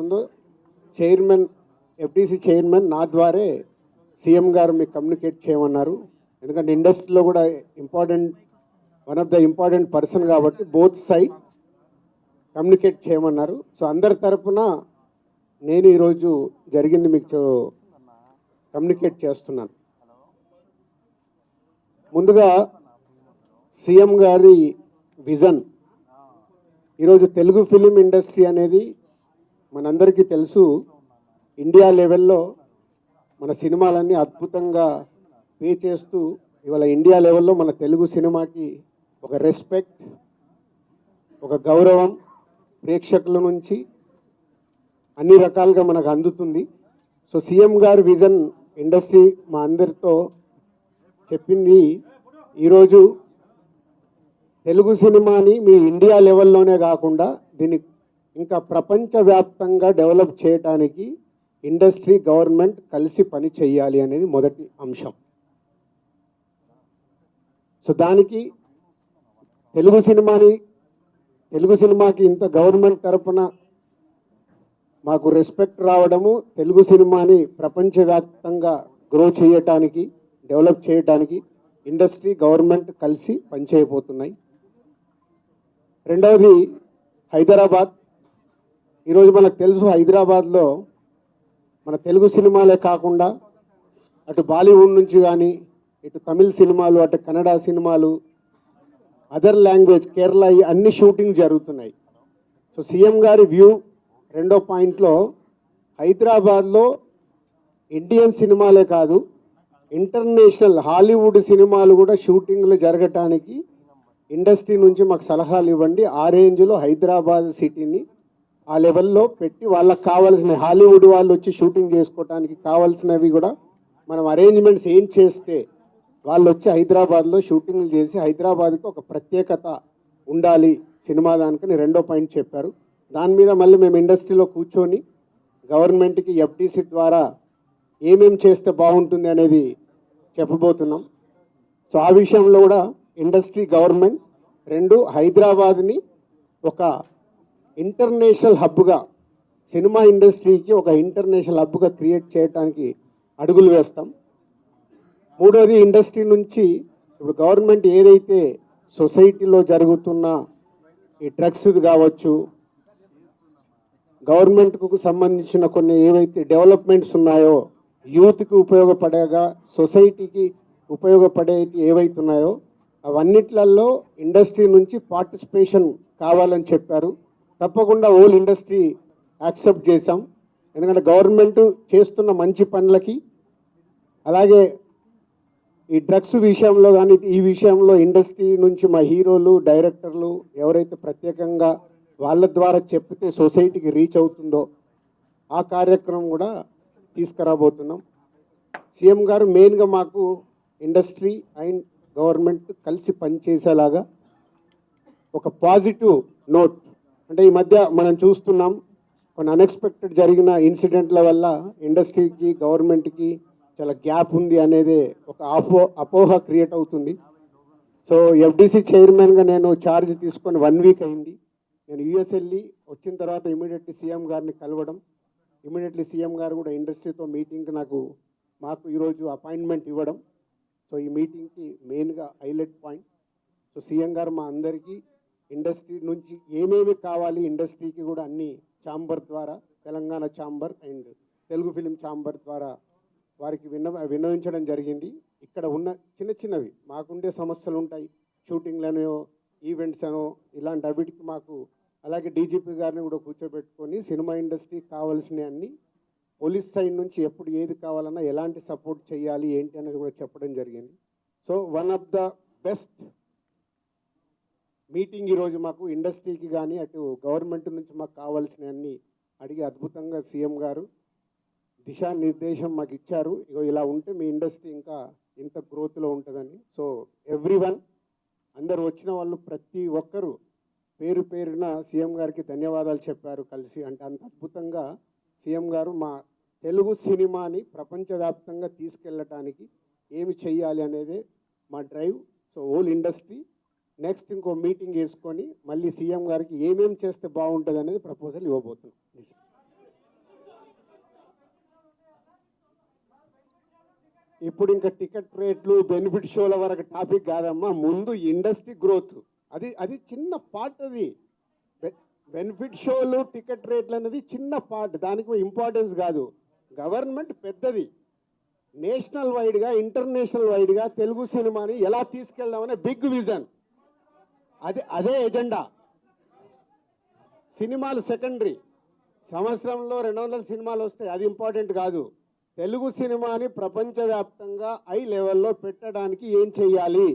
ఉందో chairman FDC chairman నా ద్వారే CM గారు మీకు కమ్యూనికేట్ చేయమన్నారు. ఎందుకంటే ఇండస్ట్రీలో కూడా one of the important person కాబట్టి బోత్ సైడ్ కమ్యూనికేట్ చేయమన్నారు. సో అందరి తరపున నేను ఈరోజు జరిగింది మీకు కమ్యూనికేట్ చేస్తున్నాను. ముందుగా సీఎం గారి విజన్. ఈరోజు తెలుగు ఫిలిం ఇండస్ట్రీ అనేది మనందరికీ తెలుసు, ఇండియా లెవెల్లో మన సినిమాలన్నీ అద్భుతంగా పే చేస్తూ ఇవాళ ఇండియా లెవెల్లో మన తెలుగు సినిమాకి ఒక రెస్పెక్ట్, ఒక గౌరవం ప్రేక్షకుల నుంచి అన్ని రకాలుగా మనకు అందుతుంది. సో సీఎం గారి విజన్ ఇండస్ట్రీ మా అందరితో చెప్పింది, ఈరోజు తెలుగు సినిమాని మీ ఇండియా లెవెల్లోనే కాకుండా దీన్ని ఇంకా ప్రపంచవ్యాప్తంగా డెవలప్ చేయడానికి ఇండస్ట్రీ గవర్నమెంట్ కలిసి పని చేయాలి అనేది మొదటి అంశం. సో దానికి తెలుగు సినిమాకి ఇంత గవర్నమెంట్ తరపున మాకు రెస్పెక్ట్ రావడము, తెలుగు సినిమాని ప్రపంచవ్యాప్తంగా గ్రో చేయటానికి, డెవలప్ చేయటానికి ఇండస్ట్రీ గవర్నమెంట్ కలిసి పనిచేయబోతున్నాయి. రెండవది హైదరాబాద్. ఈరోజు మనకు తెలుసు, హైదరాబాద్లో మన తెలుగు సినిమాలే కాకుండా అటు బాలీవుడ్ నుంచి కానీ, ఇటు తమిళ్ సినిమాలు, అటు కన్నడ సినిమాలు, అదర్ లాంగ్వేజ్, కేరళ, అన్ని షూటింగ్ జరుగుతున్నాయి. సో సీఎం గారి వ్యూ రెండో పాయింట్లో, హైదరాబాద్లో ఇండియన్ సినిమాలే కాదు, ఇంటర్నేషనల్ హాలీవుడ్ సినిమాలు కూడా షూటింగ్లు జరగటానికి ఇండస్ట్రీ నుంచి మాకు సలహాలు ఇవ్వండి. ఆ రేంజ్లో హైదరాబాద్ సిటీని ఆ లెవెల్లో పెట్టి వాళ్ళకి కావాల్సిన హాలీవుడ్ వాళ్ళు వచ్చి షూటింగ్ చేసుకోవడానికి కావాల్సినవి కూడా మనం అరేంజ్మెంట్స్ ఏం చేస్తే వాళ్ళు వచ్చి హైదరాబాద్లో షూటింగ్లు చేసి హైదరాబాద్కి ఒక ప్రత్యేకత ఉండాలి సినిమా దానికని రెండో పాయింట్ చెప్పారు. దాని మీద మళ్ళీ మేము ఇండస్ట్రీలో కూర్చొని గవర్నమెంట్కి ఎఫ్టీసీ ద్వారా ఏమేం చేస్తే బాగుంటుంది అనేది చెప్పబోతున్నాం. సో ఆ విషయంలో కూడా ఇండస్ట్రీ, గవర్నమెంట్ రెండు హైదరాబాద్ని ఒక ఇంటర్నేషనల్ హబ్గా, సినిమా ఇండస్ట్రీకి ఒక ఇంటర్నేషనల్ హబ్గా క్రియేట్ చేయడానికి అడుగులు వేస్తాం. మూడోది, ఇండస్ట్రీ నుంచి ఇప్పుడు గవర్నమెంట్ ఏదైతే సొసైటీలో జరుగుతున్న ఈ డ్రగ్స్ కావచ్చు, గవర్నమెంట్కు సంబంధించిన కొన్ని ఏవైతే డెవలప్మెంట్స్ ఉన్నాయో, యూత్కి ఉపయోగపడేగా, సొసైటీకి ఉపయోగపడే ఏవైతే ఉన్నాయో అవన్నిట్లలో ఇండస్ట్రీ నుంచి పార్టిసిపేషన్ కావాలని చెప్పారు. తప్పకుండా హోల్ ఇండస్ట్రీ యాక్సెప్ట్ చేశాం. ఎందుకంటే గవర్నమెంట్ చేస్తున్న మంచి పనులకి, అలాగే ఈ డ్రగ్స్ విషయంలో కానీ ఈ విషయంలో ఇండస్ట్రీ నుంచి మా హీరోలు, డైరెక్టర్లు ఎవరైతే ప్రత్యేకంగా వాళ్ళ ద్వారా చెప్తే సొసైటీకి రీచ్ అవుతుందో ఆ కార్యక్రమం కూడా తీసుకురాబోతున్నాం. సీఎం గారు మెయిన్గా మాకు ఇండస్ట్రీ అండ్ గవర్నమెంట్ కలిసి పనిచేసేలాగా ఒక పాజిటివ్ నోట్, అంటే ఈ మధ్య మనం చూస్తున్నాం కొన్ని అన్ఎక్స్పెక్టెడ్ జరిగిన ఇన్సిడెంట్ల వల్ల ఇండస్ట్రీకి, గవర్నమెంట్కి చాలా గ్యాప్ ఉంది అనేది ఒక అపోహ క్రియేట్ అవుతుంది. సో ఎఫ్డీసీ చైర్మన్గా నేను ఛార్జ్ తీసుకొని 1 వీక్ అయింది. నేను యూఎస్ వెళ్ళి వచ్చిన తర్వాత ఇమీడియట్లీ సీఎం గారిని కలవడం, ఇమీడియట్లీ సీఎం గారు కూడా ఇండస్ట్రీతో మీటింగ్కి మాకు ఈరోజు అపాయింట్మెంట్ ఇవ్వడం. సో ఈ మీటింగ్కి మెయిన్గా హైలైట్ పాయింట్. సో సీఎం గారు మా అందరికీ ఇండస్ట్రీ నుంచి ఏమేమి కావాలి, ఇండస్ట్రీకి కూడా అన్ని ఛాంబర్ ద్వారా, Telangana chamber and Telugu film chamber ద్వారా వారికి విన్నవించడం జరిగింది. ఇక్కడ ఉన్న చిన్నవి మాకుండే సమస్యలు ఉంటాయి, షూటింగ్లనో, ఈవెంట్స్ అనో, ఇలాంటి అవిటికి మాకు, అలాగే డీజీపీ గారిని కూడా కూర్చోబెట్టుకొని సినిమా ఇండస్ట్రీకి కావాల్సినవి అన్నీ, పోలీస్ సైడ్ నుంచి ఎప్పుడు ఏది కావాలన్నా ఎలాంటి సపోర్ట్ చేయాలి ఏంటి అనేది కూడా చెప్పడం జరిగింది. So one of the best meeting ఈరోజు మాకు ఇండస్ట్రీకి కానీ అటు గవర్నమెంట్ నుంచి మాకు కావాల్సినవన్నీ అడిగి అద్భుతంగా సీఎం గారు దిశానిర్దేశం మాకు ఇచ్చారు. ఇలా ఉంటే మీ ఇండస్ట్రీ ఇంకా ఇంత గ్రోత్లో ఉంటుందని. సో ఎవ్రీవన్, అందరు వచ్చిన వాళ్ళు ప్రతి ఒక్కరూ పేరున సీఎం గారికి ధన్యవాదాలు చెప్పారు కలిసి. అంటే అంత అద్భుతంగా సీఎం గారు మా తెలుగు సినిమాని ప్రపంచవ్యాప్తంగా తీసుకెళ్ళటానికి ఏమి చెయ్యాలి అనేదే మా drive. So whole industry next ఇంకో మీటింగ్ వేసుకొని మళ్ళీ సీఎం గారికి ఏమేమి చేస్తే బాగుంటుంది అనేది ప్రపోజల్ ఇవ్వబోతున్నాం. ఇప్పుడు ఇంకా టికెట్ రేట్లు బెనిఫిట్ షోల వరకు టాపిక్ కాదమ్మా, ముందు ఇండస్ట్రీ గ్రోత్. అది చిన్న పార్ట్. అది బెనిఫిట్ షోలు టికెట్ రేట్లు అనేది చిన్న పార్ట్, దానికి ఇంపార్టెన్స్ కాదు. గవర్నమెంట్ పెద్దది, నేషనల్ వైడ్గా ఇంటర్నేషనల్ వైడ్గా తెలుగు సినిమాని ఎలా తీసుకెళ్దామనే బిగ్ విజన్. అదే ఎజెండా. సినిమాలు సెకండరీ. సంవత్సరంలో 200 సినిమాలు వస్తాయి, అది ఇంపార్టెంట్ కాదు. తెలుగు సినిమాని ప్రపంచవ్యాప్తంగా హై లెవెల్లో పెట్టడానికి ఏం చెయ్యాలి,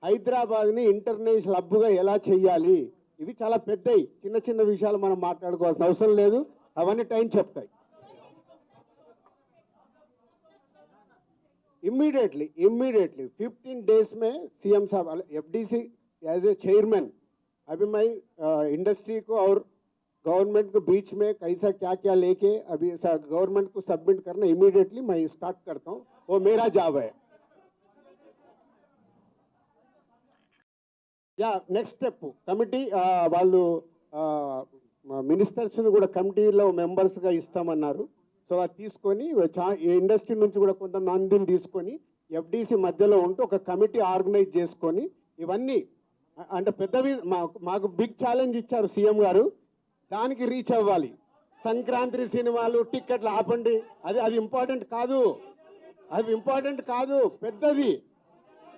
హైదరాబాద్ని ఇంటర్నేషనల్ హబ్గా ఎలా చెయ్యాలి, ఇవి చాలా పెద్దవి. చిన్న చిన్న విషయాలు మనం మాట్లాడుకోవాల్సిన అవసరం లేదు, అవన్నీ టైం చెప్తాయి. इमीडिएटली 15 डेज में सीएम साहब एफडीसी एज ए चेयरमैन, अभी मैं इंडस्ट्री को और गवर्नमेंट को बीच में कैसा क्या क्या लेके अभी गवर्नमेंट को सबमिट करना इमीडिएटली मैं स्टार्ट करता हूँ, वो मेरा जॉब है. या नेक्स्ट स्टेप कमिटी వాళ్ళు మినిస్టర్స్ని కూడా కమిటీలో మెంబర్స్గా ఇస్తామన్నారు. సో అది తీసుకొని ఇండస్ట్రీ నుంచి కూడా కొంతమందిని తీసుకొని ఎఫ్డీసీ మధ్యలో ఉంటూ ఒక కమిటీ ఆర్గనైజ్ చేసుకొని ఇవన్నీ అంటే పెద్దవి మాకు బిగ్ ఛాలెంజ్ ఇచ్చారు సీఎం గారు, దానికి రీచ్ అవ్వాలి. సంక్రాంతి సినిమాలు టిక్కెట్లు ఆపండి, అది ఇంపార్టెంట్ కాదు,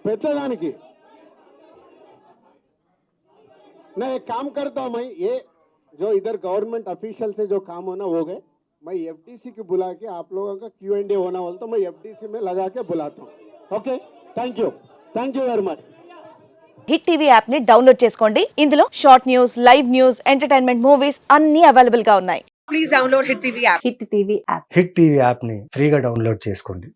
పెద్దదానికి. मैं एक काम करता हूँ, मैं ये जो इधर गवर्नमेंट ऑफिशियल से जो काम होना हो गए, मैं एफडीसी की बुला के आप लोगों का Q&A होना वाला, तो मैं एफडीसी में लगा के बुलाता हूँ. Okay, thank you very much. Hit TV app ని డౌన్లోడ్ చేసుకోండి. ఇందులో short news, live news, entertainment movies అన్ని అవైలబుల్ గా ఉన్నాయి. Please download hit TV app. Hit TV app ని ఫ్రీగా డౌన్లోడ్ చేసుకోండి.